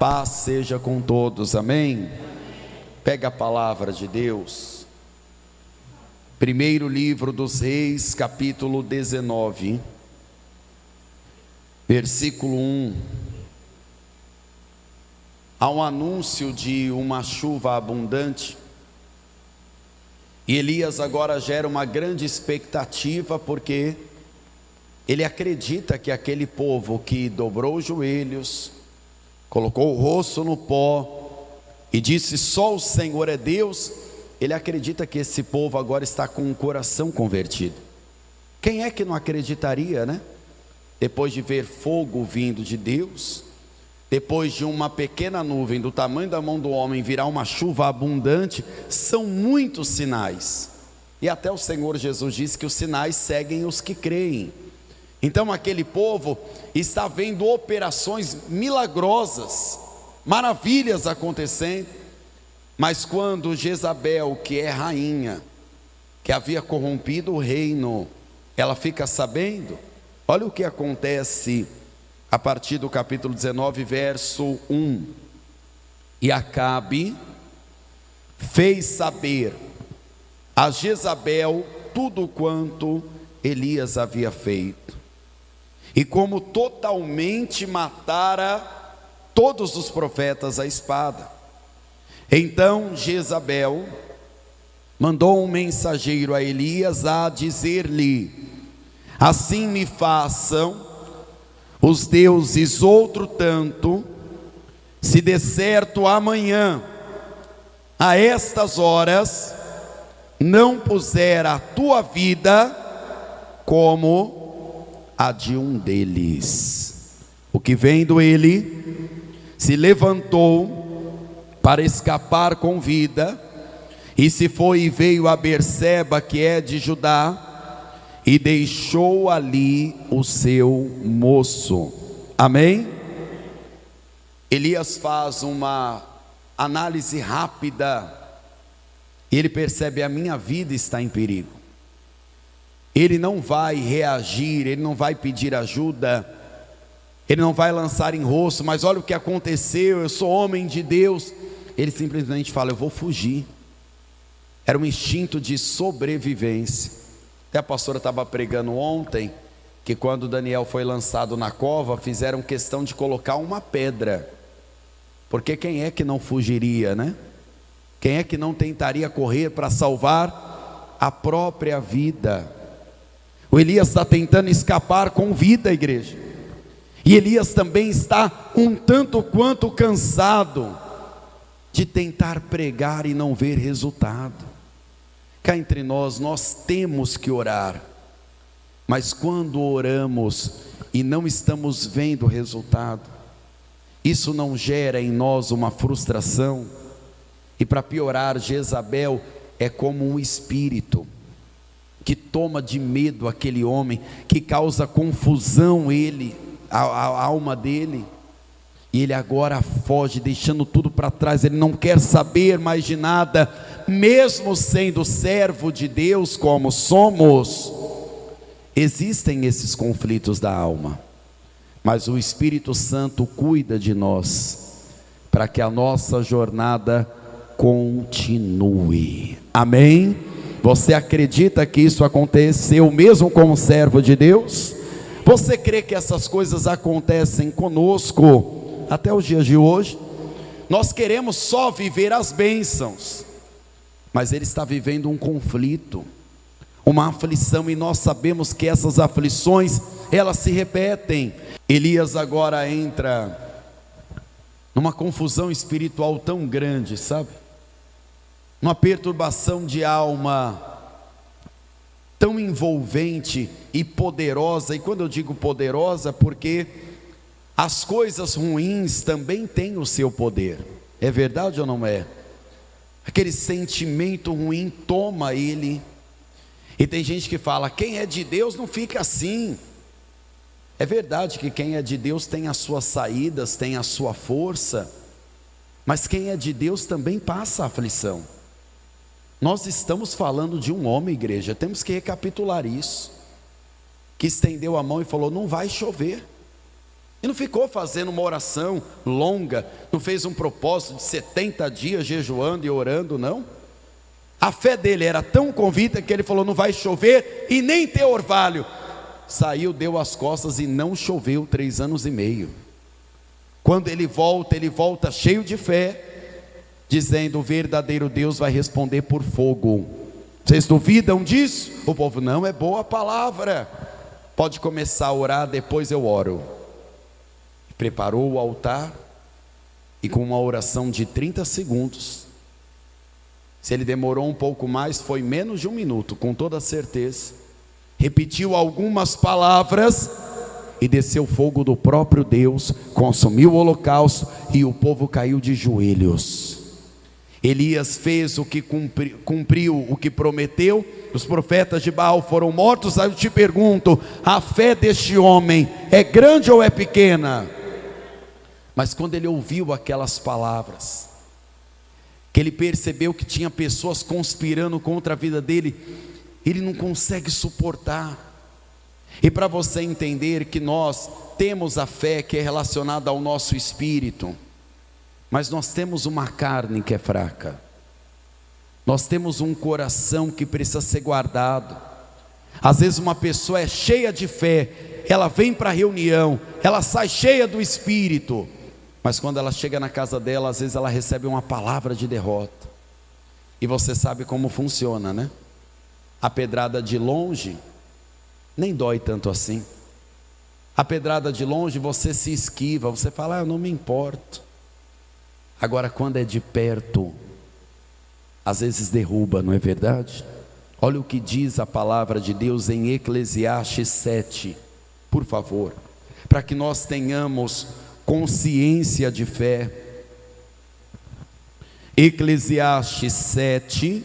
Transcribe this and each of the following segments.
paz seja com todos, amém? Pega a palavra de Deus, primeiro livro dos Reis, capítulo 19, versículo 1. Há um anúncio de uma chuva abundante, e Elias agora gera uma grande expectativa, porque ele acredita que aquele povo que dobrou os joelhos, colocou o rosto no pó e disse só o Senhor é Deus, ele acredita que esse povo agora está com o coração convertido. Quem é que não acreditaria, né? Depois de ver fogo vindo de Deus, depois de uma pequena nuvem do tamanho da mão do homem virar uma chuva abundante, são muitos sinais, e até o Senhor Jesus disse que os sinais seguem os que creem. Então aquele povo está vendo operações milagrosas, maravilhas acontecendo, mas quando Jezabel, que é rainha, que havia corrompido o reino, ela fica sabendo, olha o que acontece a partir do capítulo 19, verso 1. E Acabe fez saber a Jezabel tudo quanto Elias havia feito, e como totalmente matara todos os profetas à espada. Então Jezabel mandou um mensageiro a Elias a dizer-lhe: assim me façam os deuses outro tanto, se de certo amanhã, a estas horas, não puser a tua vida como a de um deles. O que vendo ele, se levantou para escapar com vida, e se foi e veio a Berseba, que é de Judá, e deixou ali o seu moço. Amém? Elias faz uma análise rápida, e ele percebe: a minha vida está em perigo. Ele não vai reagir, ele não vai pedir ajuda, ele não vai lançar em rosto, mas olha o que aconteceu, eu sou homem de Deus. Ele simplesmente fala: eu vou fugir. Era um instinto de sobrevivência. Até a pastora estava pregando ontem, que quando Daniel foi lançado na cova, fizeram questão de colocar uma pedra, porque quem é que não fugiria, né? Quem é que não tentaria correr para salvar a própria vida? O Elias está tentando escapar com vida, igreja, e Elias também está um tanto quanto cansado de tentar pregar e não ver resultado. Cá entre nós temos que orar, mas quando oramos e não estamos vendo resultado, isso não gera em nós uma frustração? E para piorar, Jezabel é como um espírito que toma de medo aquele homem, que causa confusão a alma dele, e ele agora foge, deixando tudo para trás. Ele não quer saber mais de nada, mesmo sendo servo de Deus como somos. Existem esses conflitos da alma, mas o Espírito Santo cuida de nós, para que a nossa jornada continue. Amém? Você acredita que isso aconteceu mesmo como servo de Deus? Você crê que essas coisas acontecem conosco até os dias de hoje? Nós queremos só viver as bênçãos, mas ele está vivendo um conflito, uma aflição, e nós sabemos que essas aflições, elas se repetem. Elias agora entra numa confusão espiritual tão grande, sabe? Uma perturbação de alma tão envolvente e poderosa. E quando eu digo poderosa, porque as coisas ruins também têm o seu poder. É verdade ou não é? Aquele sentimento ruim toma ele, e tem gente que fala: quem é de Deus não fica assim. É verdade que quem é de Deus tem as suas saídas, tem a sua força, mas quem é de Deus também passa aflição. Nós estamos falando de um homem, igreja, temos que recapitular isso, que estendeu a mão e falou: não vai chover. E não ficou fazendo uma oração longa, não fez um propósito de 70 dias jejuando e orando, não. A fé dele era tão convicta que ele falou: não vai chover e nem ter orvalho. Saiu, deu as costas e não choveu 3 anos e meio. Quando ele volta cheio de fé, dizendo: o verdadeiro Deus vai responder por fogo. Vocês duvidam disso? O povo: não, é boa a palavra, pode começar a orar, depois eu oro. Preparou o altar e com uma oração de 30 segundos, se ele demorou um pouco mais, foi menos de 1 minuto, com toda certeza, repetiu algumas palavras e desceu fogo do próprio Deus, consumiu o holocausto e o povo caiu de joelhos. Elias fez o que cumpriu o que prometeu. Os profetas de Baal foram mortos. Aí eu te pergunto: a fé deste homem é grande ou é pequena? Mas quando ele ouviu aquelas palavras, que ele percebeu que tinha pessoas conspirando contra a vida dele, ele não consegue suportar. E para você entender que nós temos a fé que é relacionada ao nosso espírito, mas nós temos uma carne que é fraca, nós temos um coração que precisa ser guardado. Às vezes uma pessoa é cheia de fé, ela vem para a reunião, ela sai cheia do espírito, mas quando ela chega na casa dela, às vezes ela recebe uma palavra de derrota. E você sabe como funciona, né? A pedrada de longe nem dói tanto assim. A pedrada de longe você se esquiva, você fala: eu não me importo. Agora quando é de perto, às vezes derruba, não é verdade? Olha o que diz a palavra de Deus em Eclesiastes 7, por favor, para que nós tenhamos consciência de fé. Eclesiastes 7,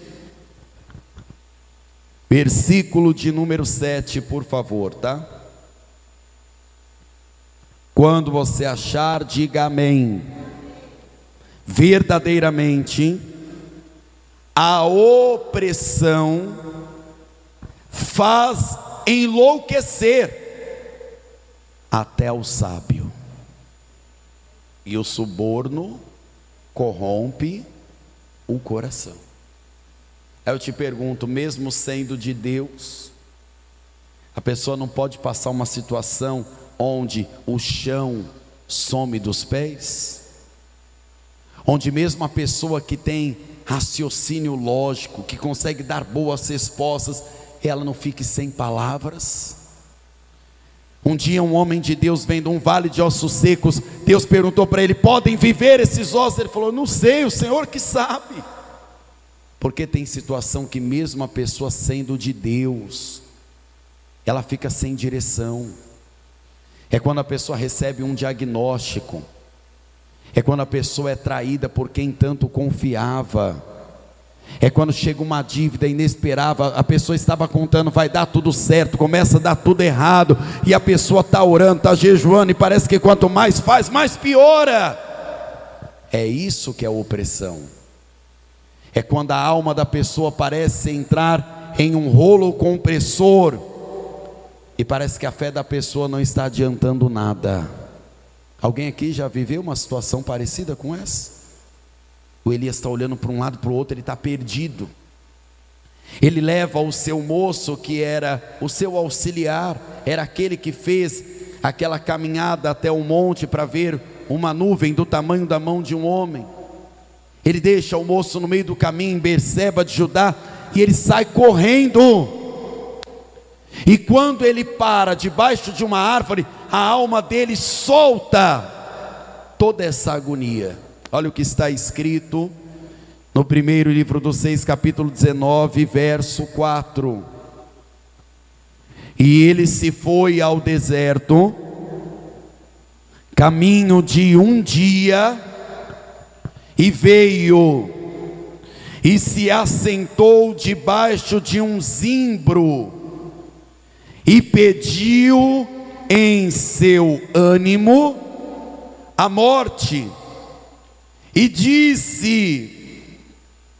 versículo de número 7, por favor, tá? Quando você achar, diga amém. Verdadeiramente, a opressão faz enlouquecer até o sábio, e o suborno corrompe o coração. Aí eu te pergunto, mesmo sendo de Deus, a pessoa não pode passar uma situação onde o chão some dos pés? Onde mesmo a pessoa que tem raciocínio lógico, que consegue dar boas respostas, ela não fique sem palavras? Um dia um homem de Deus vendo um vale de ossos secos, Deus perguntou para ele: podem viver esses ossos? Ele falou: não sei, o Senhor que sabe. Porque tem situação que mesmo a pessoa sendo de Deus, ela fica sem direção. É quando a pessoa recebe um diagnóstico, é quando a pessoa é traída por quem tanto confiava, é quando chega uma dívida inesperada, a pessoa estava contando, vai dar tudo certo, começa a dar tudo errado, e a pessoa está orando, está jejuando, e parece que quanto mais faz, mais piora. É isso que é opressão. É quando a alma da pessoa parece entrar em um rolo compressor, e parece que a fé da pessoa não está adiantando nada. Alguém aqui já viveu uma situação parecida com essa? O Elias está olhando para um lado, para o outro, ele está perdido. Ele leva o seu moço, que era o seu auxiliar, era aquele que fez aquela caminhada até o monte para ver uma nuvem do tamanho da mão de um homem. Ele deixa o moço no meio do caminho em Berseba de Judá, e ele sai correndo. E quando ele para debaixo de uma árvore, a alma dele solta toda essa agonia. Olha o que está escrito no primeiro livro dos Reis, capítulo 19, verso 4. E ele se foi ao deserto, caminho de um dia, e veio e se assentou debaixo de um zimbro, e pediu em seu ânimo a morte, e disse: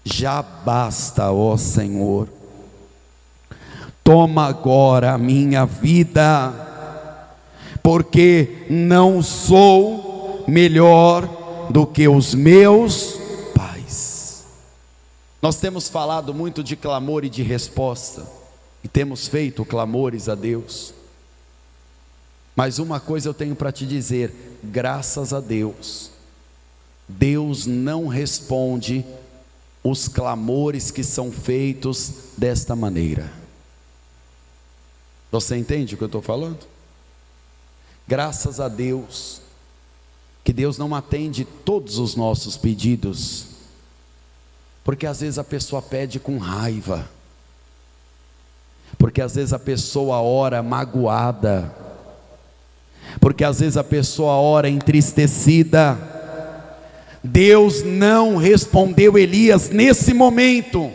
já basta, ó Senhor, toma agora a minha vida, porque não sou melhor do que os meus pais. Nós temos falado muito de clamor e de resposta, e temos feito clamores a Deus, mas uma coisa eu tenho para te dizer: graças a Deus, Deus não responde os clamores que são feitos desta maneira. Você entende o que eu estou falando? Graças a Deus, que Deus não atende todos os nossos pedidos, porque às vezes a pessoa pede com raiva, porque às vezes a pessoa ora magoada, porque às vezes a pessoa ora entristecida. Deus não respondeu Elias nesse momento,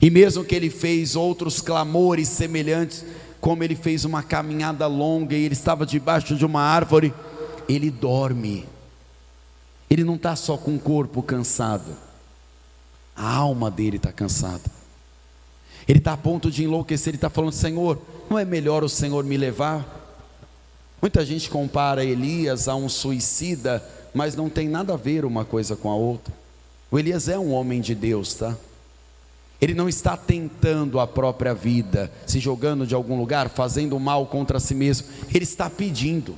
e mesmo que ele fez outros clamores semelhantes, como ele fez uma caminhada longa e ele estava debaixo de uma árvore, ele dorme. Ele não está só com o corpo cansado, a alma dele está cansada. Ele está a ponto de enlouquecer. Ele está falando: Senhor, não é melhor o Senhor me levar? Muita gente compara Elias a um suicida, mas não tem nada a ver uma coisa com a outra. O Elias é um homem de Deus, tá? Ele não está tentando a própria vida, se jogando de algum lugar, fazendo mal contra si mesmo. Ele está pedindo,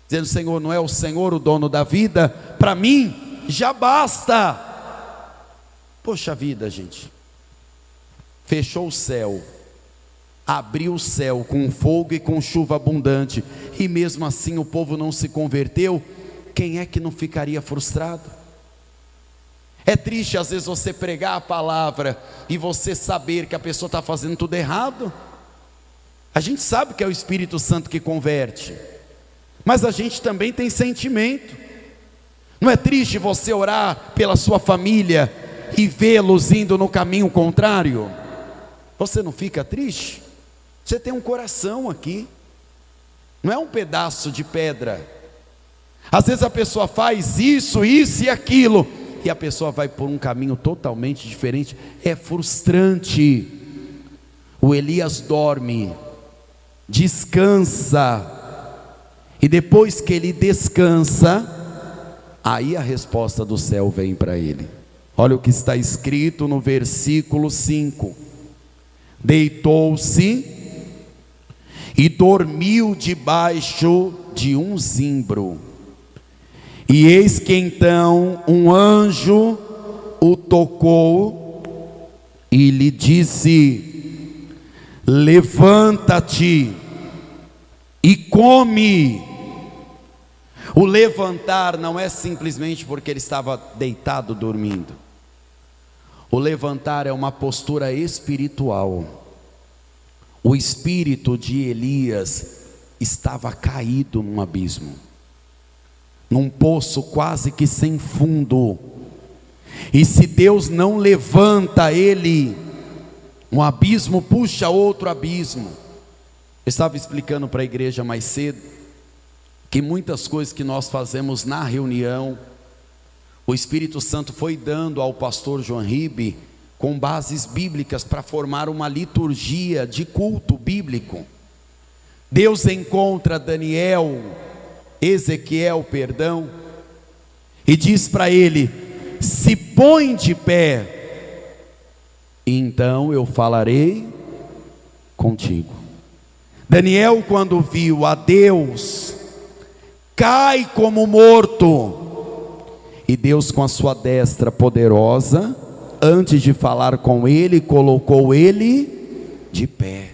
dizendo: Senhor, não é o Senhor o dono da vida? Para mim já basta. Poxa vida, gente, fechou o céu, abriu o céu com fogo e com chuva abundante, e mesmo assim o povo não se converteu. Quem é que não ficaria frustrado? É triste às vezes você pregar a palavra e você saber que a pessoa está fazendo tudo errado. A gente sabe que é o Espírito Santo que converte, mas a gente também tem sentimento. Não é triste você orar pela sua família e vê-los indo no caminho contrário? Você não fica triste? Você tem um coração aqui, não é um pedaço de pedra. Às vezes a pessoa faz isso e aquilo, e a pessoa vai por um caminho totalmente diferente. É frustrante. O Elias dorme, descansa, e depois que ele descansa, aí a resposta do céu vem para ele. Olha o que está escrito no versículo 5: deitou-se e dormiu debaixo de um zimbro. E eis que então um anjo o tocou e lhe disse: levanta-te e come. O levantar não é simplesmente porque ele estava deitado dormindo. O levantar é uma postura espiritual. O espírito de Elias estava caído num abismo, num poço quase que sem fundo, e se Deus não levanta ele, um abismo puxa outro abismo. Eu estava explicando para a igreja mais cedo, que muitas coisas que nós fazemos na reunião, o Espírito Santo foi dando ao pastor João Ribe, com bases bíblicas, para formar uma liturgia de culto bíblico. Deus encontra Ezequiel, e diz para ele: se põe de pé, então eu falarei contigo. Daniel, quando viu a Deus, cai como morto, e Deus, com a sua destra poderosa, antes de falar com ele, colocou ele de pé.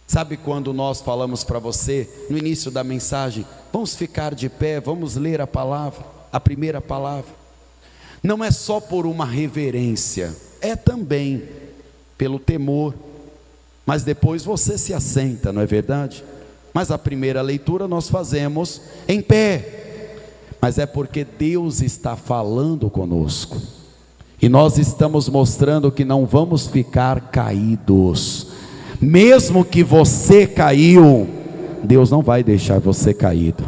Sabe quando nós falamos para você, no início da mensagem: vamos ficar de pé, vamos ler a palavra, a primeira palavra? Não é só por uma reverência, é também pelo temor, mas depois você se assenta, não é verdade? Mas a primeira leitura nós fazemos em pé, mas é porque Deus está falando conosco, e nós estamos mostrando que não vamos ficar caídos. Mesmo que você caiu, Deus não vai deixar você caído.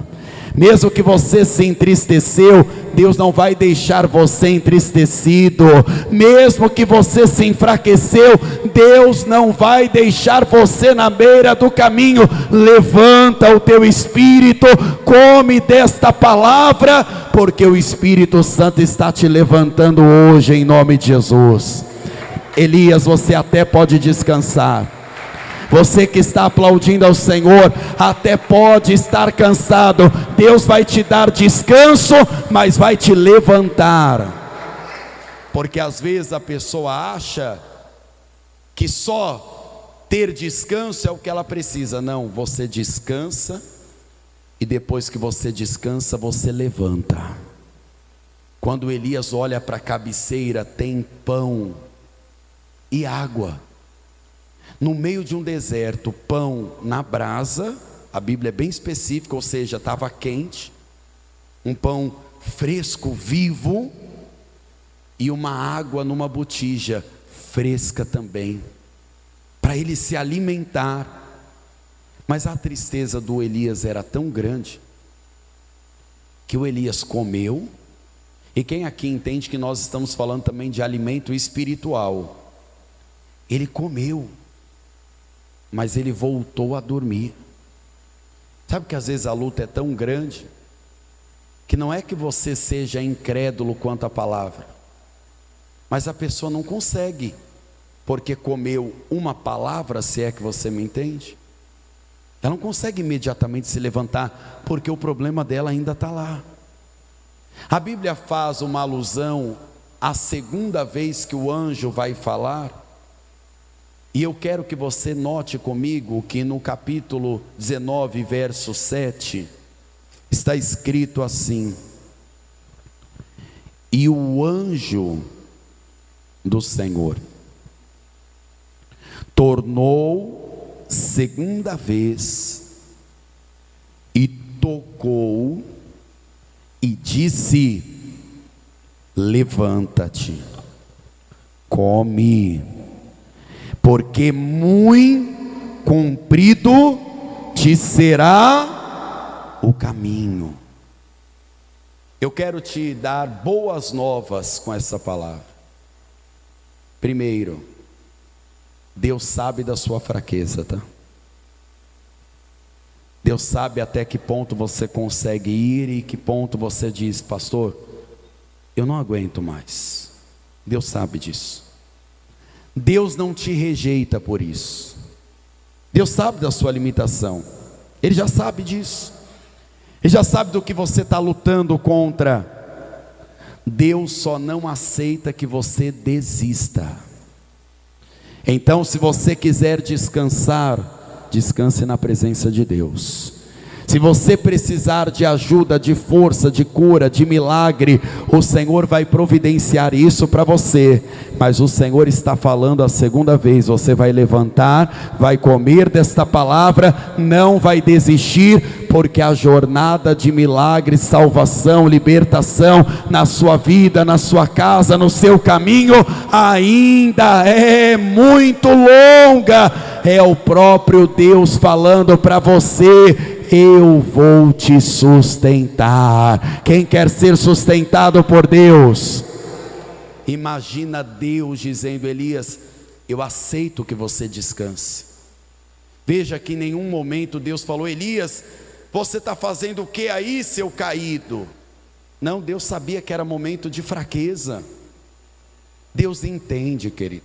Mesmo que você se entristeceu, Deus não vai deixar você entristecido. Mesmo que você se enfraqueceu, Deus não vai deixar você na beira do caminho. Levanta o teu espírito, come desta palavra, porque o Espírito Santo está te levantando hoje em nome de Jesus. Elias, você até pode descansar. Você que está aplaudindo ao Senhor, até pode estar cansado. Deus vai te dar descanso, mas vai te levantar. Porque às vezes a pessoa acha que só ter descanso é o que ela precisa. Não, você descansa, e depois que você descansa, você levanta. Quando Elias olha para a cabeceira, tem pão e água. No meio de um deserto, pão na brasa, a Bíblia é bem específica, ou seja, estava quente, um pão fresco, vivo, e uma água numa botija, fresca também, para ele se alimentar. Mas a tristeza do Elias era tão grande, que o Elias comeu, e quem aqui entende que nós estamos falando também de alimento espiritual, ele comeu, mas ele voltou a dormir. Sabe que às vezes a luta é tão grande, que não é que você seja incrédulo quanto à palavra, mas a pessoa não consegue, porque comeu uma palavra, se é que você me entende, ela não consegue imediatamente se levantar, porque o problema dela ainda está lá. A Bíblia faz uma alusão à segunda vez que o anjo vai falar, e eu quero que você note comigo que no capítulo 19, verso 7, está escrito assim: e o anjo do Senhor tornou segunda vez e tocou e disse: levanta-te, come, porque muito comprido te será o caminho. Eu quero te dar boas novas com essa palavra. Primeiro, Deus sabe da sua fraqueza, tá? Deus sabe até que ponto você consegue ir e que ponto você diz: pastor, eu não aguento mais. Deus sabe disso. Deus não te rejeita por isso. Deus sabe da sua limitação. Ele já sabe disso. Ele já sabe do que você está lutando contra. Deus só não aceita que você desista. Então, se você quiser descansar, descanse na presença de Deus. Se você precisar de ajuda, de força, de cura, de milagre, o Senhor vai providenciar isso para você. Mas o Senhor está falando a segunda vez: você vai levantar, vai comer desta palavra, não vai desistir, porque a jornada de milagre, salvação, libertação na sua vida, na sua casa, no seu caminho, ainda é muito longa. É o próprio Deus falando para você: eu vou te sustentar. Quem quer ser sustentado por Deus? Imagina Deus dizendo: Elias, eu aceito que você descanse. Veja que em nenhum momento Deus falou: Elias, você está fazendo o que aí, seu caído? Não, Deus sabia que era momento de fraqueza. Deus entende, querido.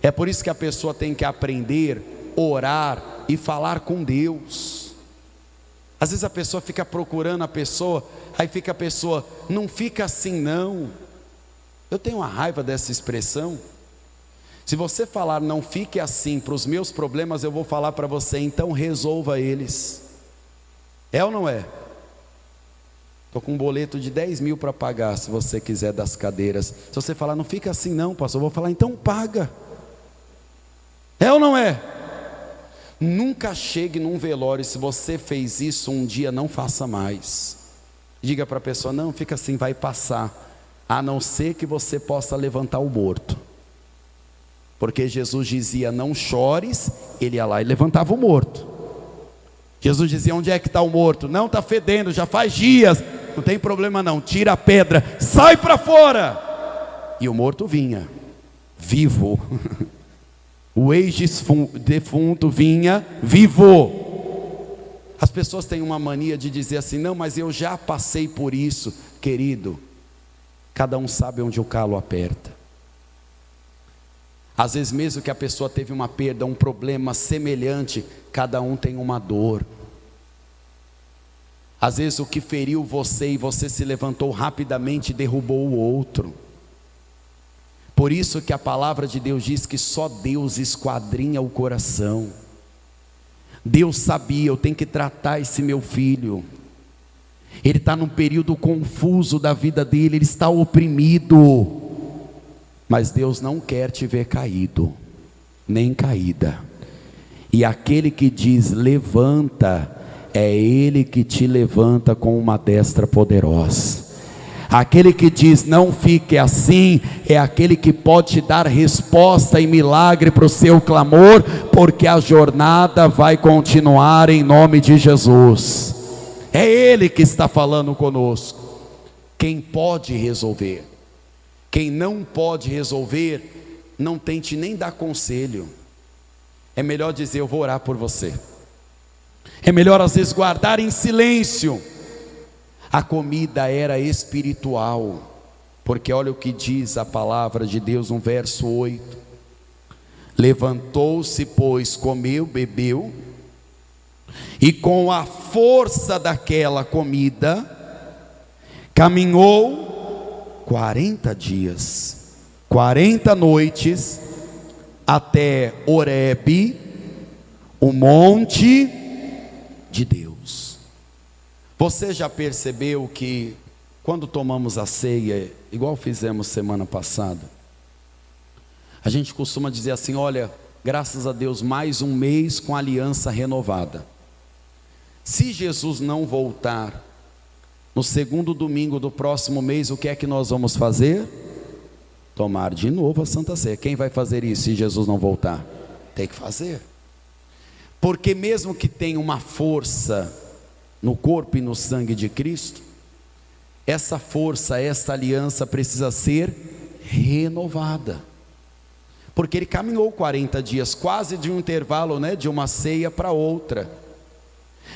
É por isso que a pessoa tem que aprender, orar e falar com Deus. Às vezes a pessoa fica procurando a pessoa, aí fica a pessoa: não fica assim não. Eu tenho uma raiva dessa expressão. Se você falar não fique assim para os meus problemas, eu vou falar para você: então resolva eles. É ou não é? Estou com um boleto de 10 mil para pagar, se você quiser, das cadeiras. Se você falar não fica assim não, pastor, eu vou falar: então paga. É ou não é? Nunca chegue num velório, se você fez isso um dia, não faça mais. Diga para a pessoa: não, fica assim, vai passar. A não ser que você possa levantar o morto. Porque Jesus dizia: não chores, ele ia lá e levantava o morto. Jesus dizia: onde é que está o morto? Não, está fedendo, já faz dias. Não tem problema não, tira a pedra, sai para fora. E o morto vinha, vivo. O ex-defunto vinha vivo. As pessoas têm uma mania de dizer assim: não, mas eu já passei por isso. Querido, cada um sabe onde o calo aperta. Às vezes mesmo que a pessoa teve uma perda, um problema semelhante, cada um tem uma dor. Às vezes o que feriu você e você se levantou rapidamente e derrubou o outro. Por isso que a palavra de Deus diz que só Deus esquadrinha o coração. Deus sabia: eu tenho que tratar esse meu filho. Ele está num período confuso da vida dele, ele está oprimido. Mas Deus não quer te ver caído, nem caída. E aquele que diz levanta, é Ele que te levanta com uma destra poderosa. Aquele que diz não fique assim, é aquele que pode te dar resposta e milagre para o seu clamor, porque a jornada vai continuar em nome de Jesus. É Ele que está falando conosco. Quem pode resolver. Quem não pode resolver, não tente nem dar conselho. É melhor dizer: eu vou orar por você. É melhor às vezes guardar em silêncio. A comida era espiritual, porque olha o que diz a palavra de Deus no verso 8: levantou-se, pois, comeu, bebeu, e com a força daquela comida, caminhou 40 dias, 40 noites, até Horebe, o monte de Deus. Você já percebeu que quando tomamos a ceia, igual fizemos semana passada, a gente costuma dizer assim: olha, graças a Deus, mais um mês com aliança renovada. Se Jesus não voltar no segundo domingo do próximo mês, o que é que nós vamos fazer? Tomar de novo a Santa Ceia. Quem vai fazer isso se Jesus não voltar? Tem que fazer. Porque mesmo que tenha uma força no corpo e no sangue de Cristo, essa força, essa aliança precisa ser renovada. Porque ele caminhou 40 dias, quase de um intervalo, né, de uma ceia para outra.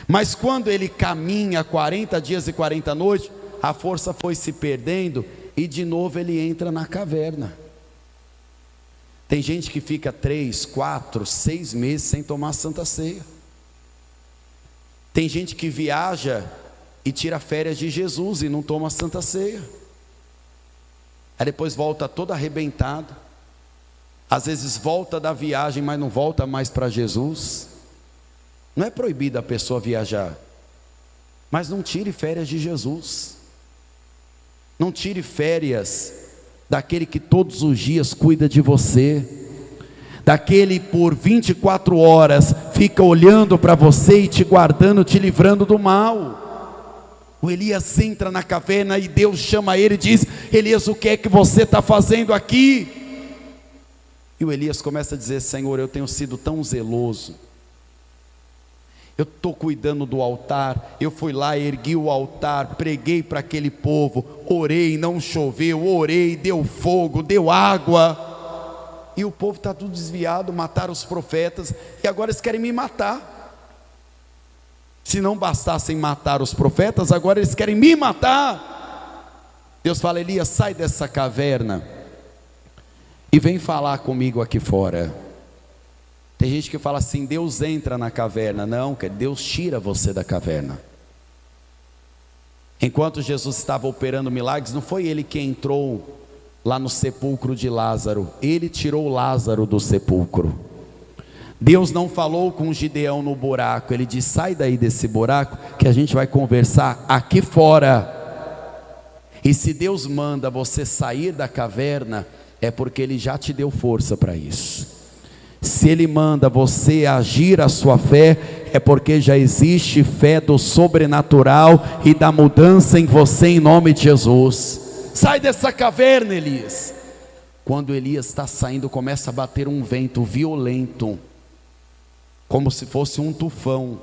Mas quando ele caminha 40 dias e 40 noites, a força foi se perdendo e de novo ele entra na caverna. Tem gente que fica 3, 4, 6 meses sem tomar Santa Ceia. Tem gente que viaja e tira férias de Jesus e não toma Santa Ceia. Aí depois volta todo arrebentado. Às vezes volta da viagem, mas não volta mais para Jesus. Não é proibido a pessoa viajar, mas não tire férias de Jesus. Não tire férias daquele que todos os dias cuida de você, daquele por 24 horas fica olhando para você e te guardando, te livrando do mal. O Elias entra na caverna e Deus chama ele e diz: Elias, o que é que você está fazendo aqui? E o Elias começa a dizer: Senhor, eu tenho sido tão zeloso, eu estou cuidando do altar, eu fui lá, ergui o altar, preguei para aquele povo, orei, não choveu, orei, deu fogo, deu água, e o povo está tudo desviado, mataram os profetas, e agora eles querem me matar. Se não bastassem matar os profetas, agora eles querem me matar. Deus fala: Elias, sai dessa caverna e vem falar comigo aqui fora. Tem gente que fala assim: Deus entra na caverna. Não, Deus tira você da caverna. Enquanto Jesus estava operando milagres, não foi ele que entrou lá no sepulcro de Lázaro, ele tirou Lázaro do sepulcro. Deus não falou com Gideão no buraco, ele disse: sai daí desse buraco que a gente vai conversar aqui fora. E se Deus manda você sair da caverna, é porque Ele já te deu força para isso. Se Ele manda você agir a sua fé, é porque já existe fé do sobrenatural e da mudança em você, em nome de Jesus. Sai dessa caverna, Elias. Quando Elias está saindo, começa a bater um vento violento, como se fosse um tufão.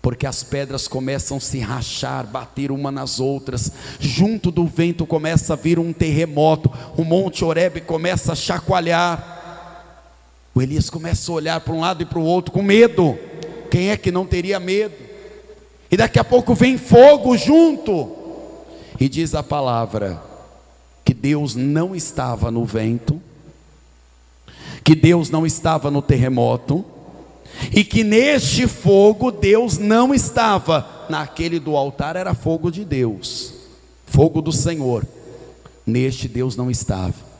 porque as pedras começam a se rachar, bater uma nas outras, junto do vento começa a vir um terremoto, o monte Horebe começa a chacoalhar, o Elias começa a olhar para um lado e para o outro com medo. Quem é que não teria medo? E daqui a pouco vem fogo junto, e diz a palavra, que Deus não estava no vento, que Deus não estava no terremoto, e que neste fogo Deus não estava. Naquele do altar era fogo de Deus, fogo do Senhor, neste Deus não estava.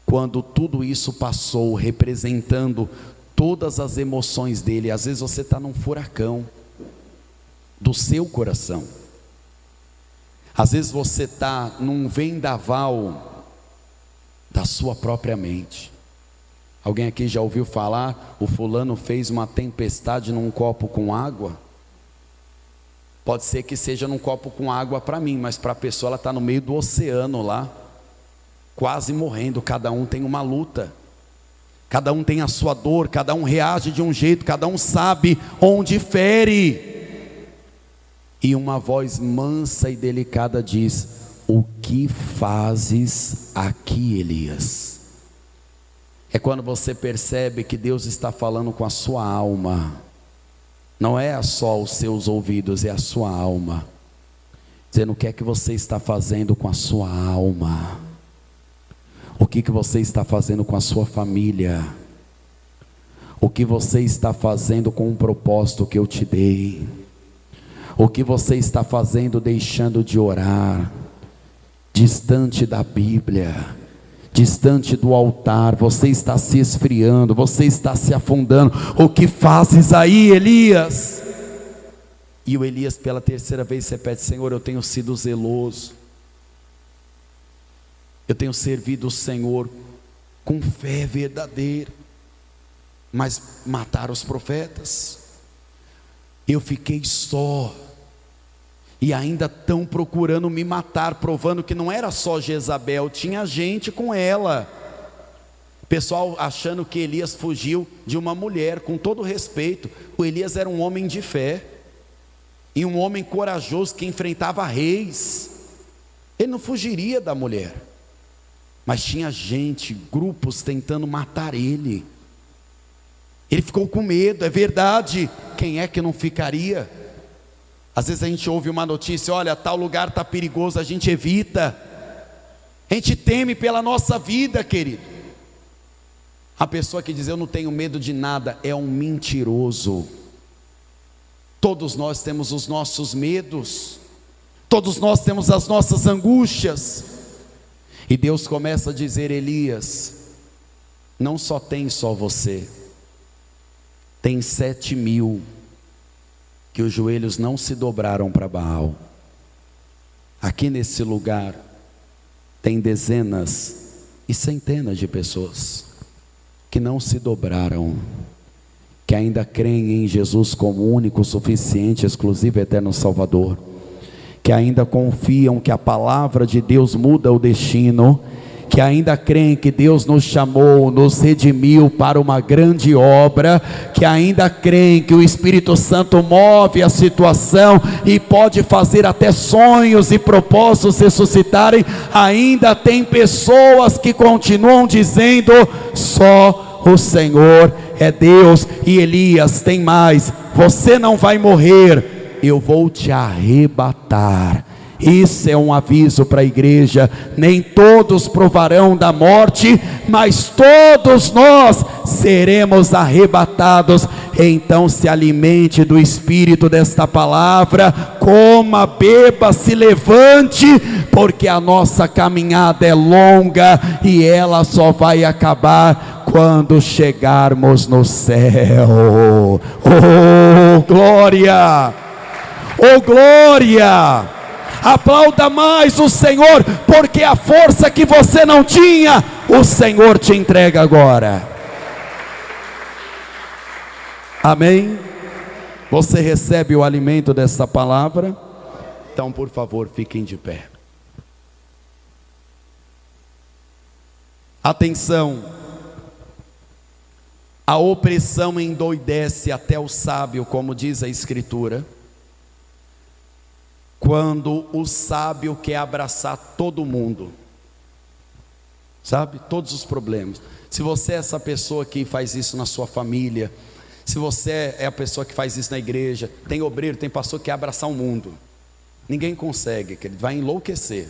Quando tudo isso passou, representando todas as emoções dele, às vezes você está num furacão do seu coração, às vezes você está num vendaval da sua própria mente. Alguém aqui já ouviu falar, o fulano fez uma tempestade num copo com água? Pode ser que seja num copo com água para mim, mas para a pessoa ela está no meio do oceano lá, quase morrendo. Cada um tem uma luta, cada um tem a sua dor, cada um reage de um jeito, cada um sabe onde fere. E uma voz mansa e delicada diz: o que fazes aqui, Elias? É quando você percebe que Deus está falando com a sua alma, não é só os seus ouvidos, é a sua alma, dizendo: o que é que você está fazendo com a sua alma? O que você está fazendo com a sua família? O que você está fazendo com o propósito que eu te dei? O que você está fazendo deixando de orar, distante da Bíblia, distante do altar? Você está se esfriando, você está se afundando. O que fazes aí, Elias? E o Elias pela terceira vez repete: Senhor, eu tenho sido zeloso, eu tenho servido o Senhor com fé verdadeira, mas mataram os profetas, eu fiquei só, e ainda estão procurando me matar, provando que não era só Jezabel, tinha gente com ela. Pessoal achando que Elias fugiu de uma mulher. Com todo respeito, o Elias era um homem de fé, e um homem corajoso que enfrentava reis. Ele não fugiria da mulher, mas tinha gente, grupos tentando matar ele. Ele ficou com medo, é verdade. Quem é que não ficaria? Às vezes a gente ouve uma notícia: olha, tal lugar está perigoso, a gente evita, a gente teme pela nossa vida, querido. A pessoa que diz: eu não tenho medo de nada, é um mentiroso. Todos nós temos os nossos medos, todos nós temos as nossas angústias. E Deus começa a dizer: Elias, não só tem só você, tem 7.000 que os joelhos não se dobraram para Baal. Aqui nesse lugar tem dezenas e centenas de pessoas que não se dobraram, que ainda creem em Jesus como único, suficiente, exclusivo, eterno Salvador, que ainda confiam que a palavra de Deus muda o destino, que ainda creem que Deus nos chamou, nos redimiu para uma grande obra, que ainda creem que o Espírito Santo move a situação e pode fazer até sonhos e propósitos ressuscitarem. Ainda tem pessoas que continuam dizendo: só o Senhor é Deus. E Elias, tem mais: você não vai morrer, eu vou te arrebatar. Isso é um aviso para a igreja. Nem todos provarão da morte, mas todos nós seremos arrebatados. Então se alimente do espírito desta palavra, coma, beba, se levante, porque a nossa caminhada é longa e ela só vai acabar quando chegarmos no céu. Oh glória! Oh glória! Aplauda mais o Senhor, porque a força que você não tinha, o Senhor te entrega agora. Amém? Você recebe o alimento dessa palavra? Então, por favor, fiquem de pé. Atenção. A opressão endoidece até o sábio, como diz a Escritura, quando o sábio quer abraçar todo mundo, sabe, todos os problemas. Se você é essa pessoa que faz isso na sua família, se você é a pessoa que faz isso na igreja, tem obreiro, tem pastor que quer abraçar o mundo, ninguém consegue, que ele vai enlouquecer.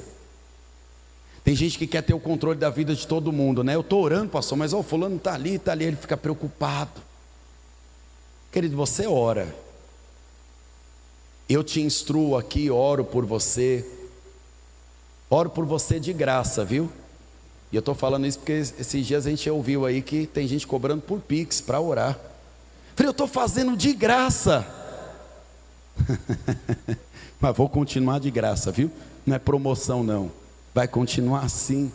Tem gente que quer ter o controle da vida de todo mundo, né? Eu estou orando, pastor, mas o fulano está ali, ele fica preocupado. Querido, você ora. Eu te instruo aqui, oro por você de graça, viu? E eu estou falando isso porque esses dias a gente ouviu aí que tem gente cobrando por Pix para orar. Falei, eu estou fazendo de graça. Mas vou continuar de graça, viu? Não é promoção não, vai continuar assim.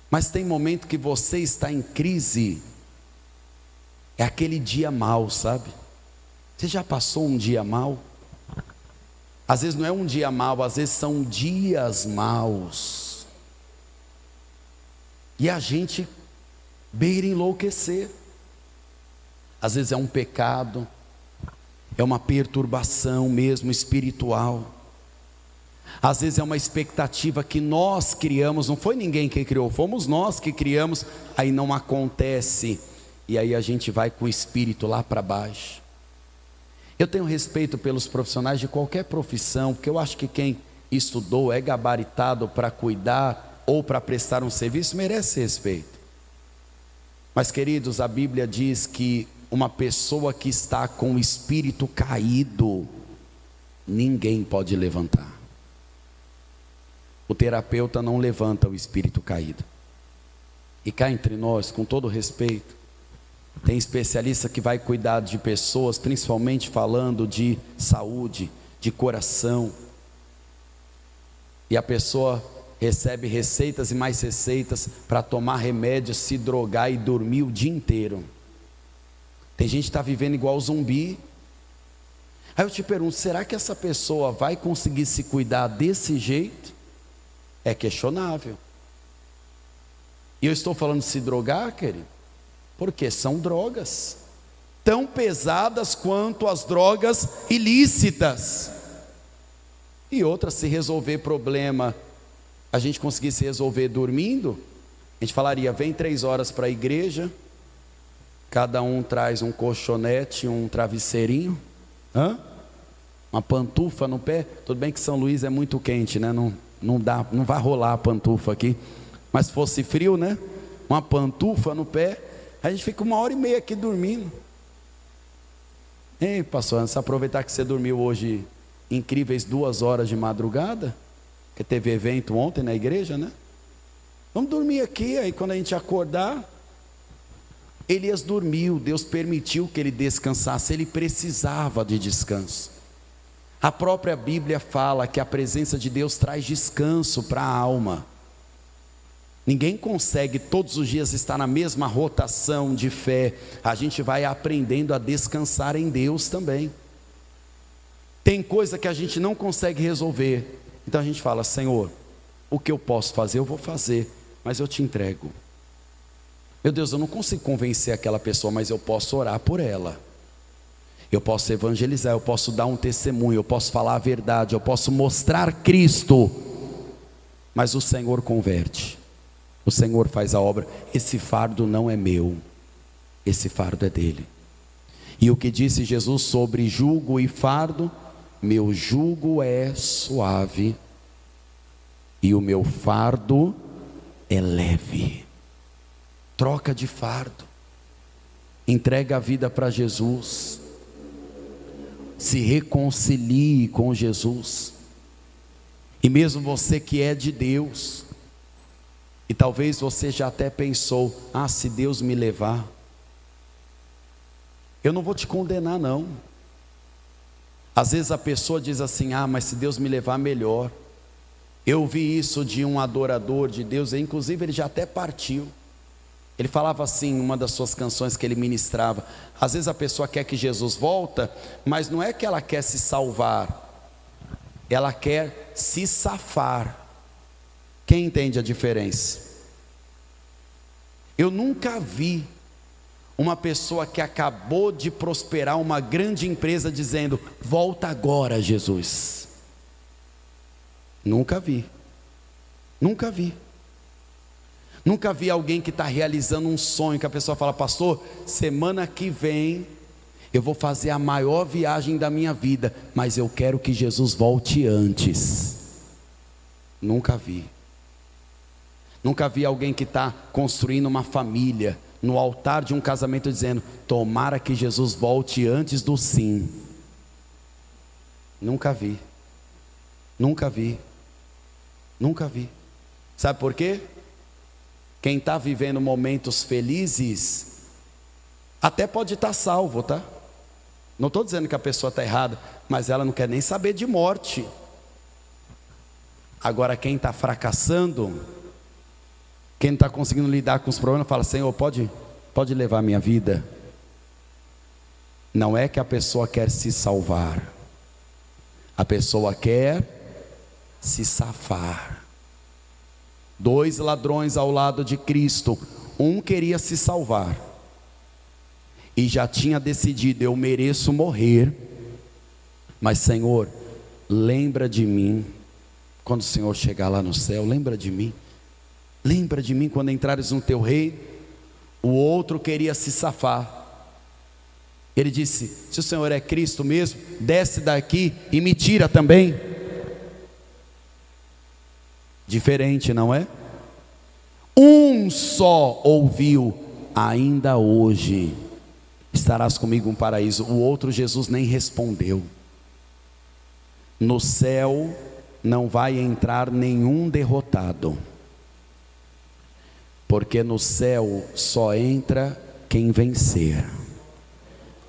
Mas tem momento que você está em crise, é aquele dia mau, sabe? Você já passou um dia mau? Às vezes não é um dia mau, às vezes são dias maus. E a gente beira enlouquecer. Às vezes é um pecado, é uma perturbação mesmo espiritual. Às vezes é uma expectativa que nós criamos, não foi ninguém que criou, fomos nós que criamos, aí não acontece, e aí a gente vai com o espírito lá para baixo. Eu tenho respeito pelos profissionais de qualquer profissão, porque eu acho que quem estudou, é gabaritado para cuidar ou para prestar um serviço, merece respeito. Mas queridos, a Bíblia diz que uma pessoa que está com o espírito caído, ninguém pode levantar. O terapeuta não levanta o espírito caído. E cá entre nós, com todo respeito, tem especialista que vai cuidar de pessoas, principalmente falando de saúde, de coração. E a pessoa recebe receitas e mais receitas para tomar remédio, se drogar e dormir o dia inteiro. Tem gente que está vivendo igual zumbi. Aí eu te pergunto, será que essa pessoa vai conseguir se cuidar desse jeito? É questionável. E eu estou falando de se drogar, querido, porque são drogas tão pesadas quanto as drogas ilícitas. E outra, se resolver problema, a gente conseguisse resolver dormindo, a gente falaria, vem 3 horas para a igreja, cada um traz um colchonete, um travesseirinho, uma pantufa no pé. Tudo bem que São Luís é muito quente, né? Não dá, não vai rolar a pantufa aqui, mas se fosse frio, né? Uma pantufa no pé, a gente fica 1h30 aqui dormindo. Ei, pastor, antes de aproveitar que você dormiu hoje incríveis 2 horas de madrugada, que teve evento ontem na igreja, né? Vamos dormir aqui, aí quando a gente acordar. Elias dormiu, Deus permitiu que ele descansasse, ele precisava de descanso. A própria Bíblia fala que a presença de Deus traz descanso para a alma. Ninguém consegue todos os dias estar na mesma rotação de fé. A gente vai aprendendo a descansar em Deus também. Tem coisa que a gente não consegue resolver, então a gente fala, Senhor, o que eu posso fazer, eu vou fazer, mas eu te entrego. Meu Deus, eu não consigo convencer aquela pessoa, mas eu posso orar por ela. Eu posso evangelizar, eu posso dar um testemunho, eu posso falar a verdade, eu posso mostrar Cristo. Mas o Senhor converte. O Senhor faz a obra. Esse fardo não é meu, esse fardo é dele. E o que disse Jesus sobre jugo e fardo? Meu jugo é suave e o meu fardo é leve. Troca de fardo, entrega a vida para Jesus, se reconcilie com Jesus. E mesmo você que é de Deus, e talvez você já até pensou, se Deus me levar, eu não vou te condenar não. Às vezes a pessoa diz assim, mas se Deus me levar, melhor. Eu ouvi isso de um adorador de Deus, e inclusive ele já até partiu. Ele falava assim, em uma das suas canções que ele ministrava, às vezes a pessoa quer que Jesus volta, mas não é que ela quer se salvar, ela quer se safar. Quem entende a diferença? Eu nunca vi uma pessoa que acabou de prosperar uma grande empresa dizendo: volta agora, Jesus. Nunca vi. Nunca vi. Nunca vi alguém que está realizando um sonho, que a pessoa fala: pastor, semana que vem eu vou fazer a maior viagem da minha vida, mas eu quero que Jesus volte antes. Nunca vi. Nunca vi alguém que está construindo uma família, no altar de um casamento, dizendo: tomara que Jesus volte antes do sim. Nunca vi. Nunca vi. Nunca vi. Sabe por quê? Quem está vivendo momentos felizes até pode estar salvo, tá? Não estou dizendo que a pessoa está errada, mas ela não quer nem saber de morte. Agora quem está fracassando, quem não está conseguindo lidar com os problemas, fala: Senhor, pode levar a minha vida. Não é que a pessoa quer se salvar, a pessoa quer se safar. 2 ladrões ao lado de Cristo, um queria se salvar e já tinha decidido: eu mereço morrer, mas Senhor, lembra de mim quando o Senhor chegar lá no céu. Lembra de mim quando entrares no teu reino. O outro queria se safar. Ele disse: se o Senhor é Cristo mesmo, desce daqui e me tira também. Diferente, não é? Um só ouviu: ainda hoje estarás comigo no paraíso. O outro, Jesus nem respondeu. No céu não vai entrar nenhum derrotado, porque no céu só entra quem vencer.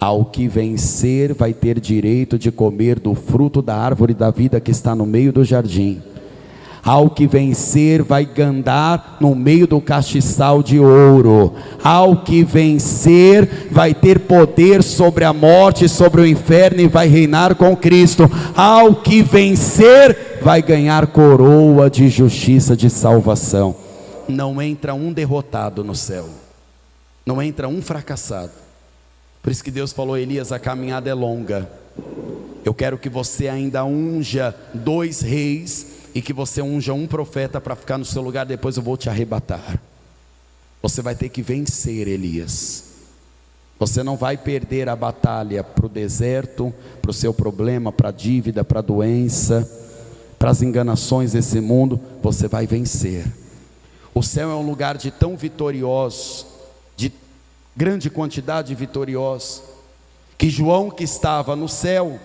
Ao que vencer vai ter direito de comer do fruto da árvore da vida que está no meio do jardim. Ao que vencer vai andar no meio do castiçal de ouro. Ao que vencer vai ter poder sobre a morte, sobre o inferno, e vai reinar com Cristo. Ao que vencer vai ganhar coroa de justiça, de salvação. Não entra um derrotado no céu, não entra um fracassado. Por isso que Deus falou: Elias, a caminhada é longa. Eu quero que você ainda unja 2 reis e que você unja um profeta para ficar no seu lugar. Depois eu vou te arrebatar. Você vai ter que vencer, Elias. Você não vai perder a batalha para o deserto, para o seu problema, para a dívida, para a doença, para as enganações desse mundo. Você vai vencer. O céu é um lugar de tão vitoriosos, de grande quantidade de vitoriosos, que João, que estava no céu,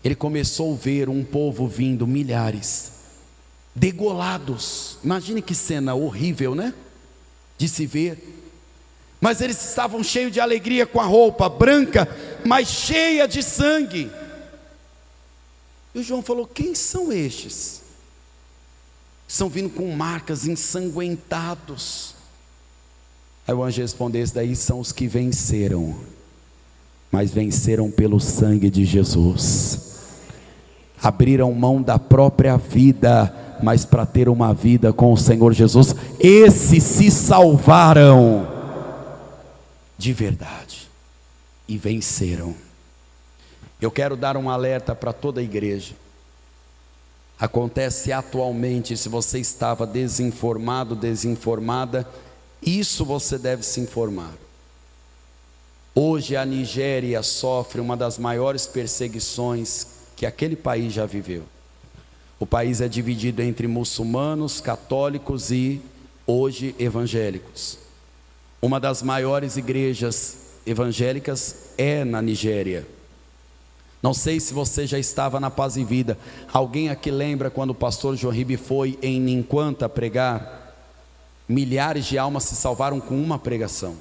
ele começou a ver um povo vindo, milhares, degolados. Imagine que cena horrível, né? De se ver. Mas eles estavam cheios de alegria, com a roupa branca, mas cheia de sangue. E o João falou: quem são estes? Estão vindo com marcas, ensanguentados. Aí o anjo respondeu: esses daí são os que venceram, mas venceram pelo sangue de Jesus. Abriram mão da própria vida, mas para ter uma vida com o Senhor Jesus. Esses se salvaram de verdade e venceram. Eu quero dar um alerta para toda a igreja. Acontece atualmente, se você estava desinformado, desinformada, isso você deve se informar. Hoje a Nigéria sofre uma das maiores perseguições que aquele país já viveu. O país é dividido entre muçulmanos, católicos e hoje evangélicos. Uma das maiores igrejas evangélicas é na Nigéria. Não sei se você já estava na Paz e Vida. Alguém aqui lembra quando o pastor João foi em Ninquanta pregar? Milhares de almas se salvaram com uma pregação,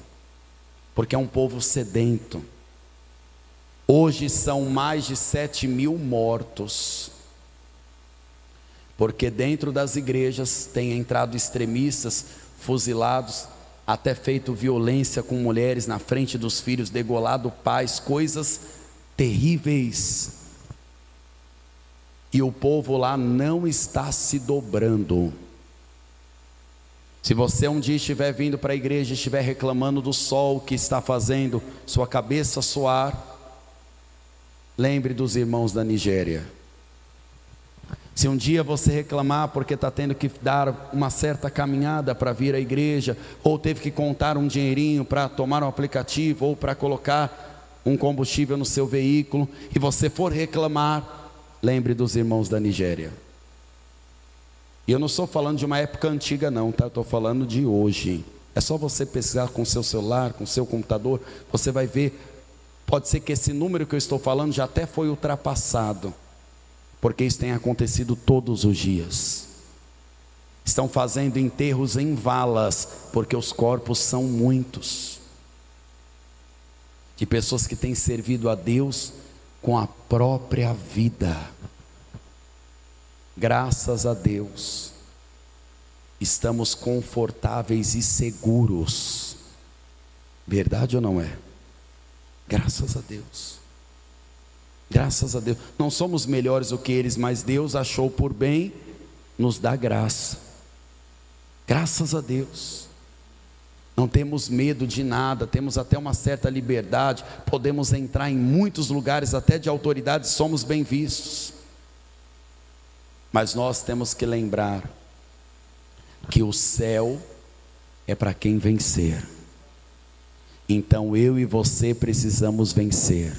porque é um povo sedento. Hoje são mais de 7.000 mortos, porque dentro das igrejas tem entrado extremistas, fuzilados, até feito violência com mulheres na frente dos filhos, degolado pais, coisas terríveis. E o povo lá não está se dobrando. Se você um dia estiver vindo para a igreja e estiver reclamando do sol que está fazendo sua cabeça suar, lembre dos irmãos da Nigéria. Se um dia você reclamar porque está tendo que dar uma certa caminhada para vir à igreja, ou teve que contar um dinheirinho para tomar um aplicativo, ou para colocar um combustível no seu veículo, e você for reclamar, lembre dos irmãos da Nigéria. E eu não estou falando de uma época antiga não, tá? Estou falando de hoje. É só você pesquisar com o seu celular, com o seu computador, você vai ver. Pode ser que esse número que eu estou falando já até foi ultrapassado, porque isso tem acontecido todos os dias. Estão fazendo enterros em valas, porque os corpos são muitos, de pessoas que têm servido a Deus com a própria vida. Graças a Deus, estamos confortáveis e seguros. Verdade ou não é? Graças a Deus. Graças a Deus. Não somos melhores do que eles, mas Deus achou por bem nos dar graça. Graças a Deus. Não temos medo de nada, temos até uma certa liberdade, podemos entrar em muitos lugares, até de autoridade, somos bem vistos. Mas nós temos que lembrar que o céu é para quem vencer. Então eu e você precisamos vencer.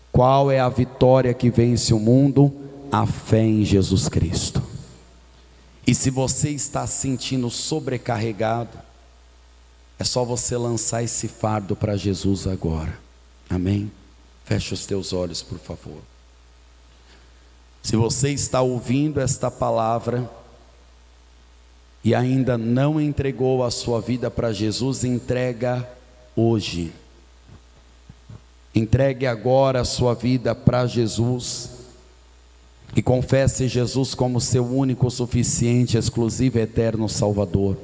Qual é a vitória que vence o mundo? A fé em Jesus Cristo. E se você está se sentindo sobrecarregado, é só você lançar esse fardo para Jesus agora. Amém? Feche os teus olhos, por favor. Se você está ouvindo esta palavra e ainda não entregou a sua vida para Jesus, entrega hoje. Entregue agora a sua vida para Jesus e confesse Jesus como seu único, suficiente, exclusivo e eterno Salvador.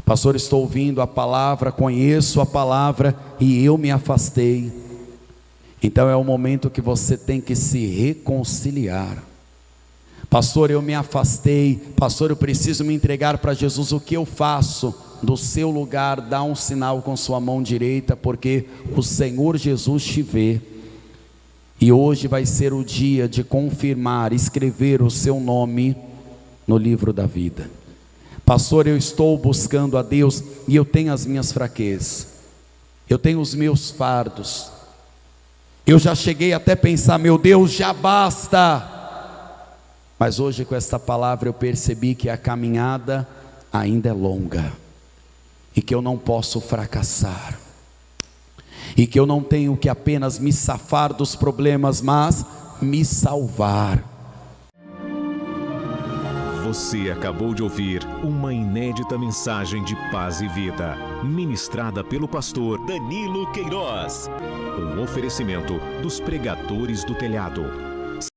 Pastor, estou ouvindo a palavra, conheço a palavra e eu me afastei. Então é o momento que você tem que se reconciliar. Pastor, eu me afastei. Pastor, eu preciso me entregar para Jesus. O que eu faço? Do seu lugar, dá um sinal com sua mão direita, porque o Senhor Jesus te vê. E hoje vai ser o dia de confirmar, escrever o seu nome no livro da vida. Pastor, eu estou buscando a Deus e eu tenho as minhas fraquezas, eu tenho os meus fardos. Eu já cheguei até a pensar, meu Deus, já basta. Mas hoje com esta palavra eu percebi que a caminhada ainda é longa. E que eu não posso fracassar. E que eu não tenho que apenas me safar dos problemas, mas me salvar. Você acabou de ouvir uma inédita mensagem de paz e vida, ministrada pelo pastor Danilo Queiroz. Um oferecimento dos Pregadores do Telhado.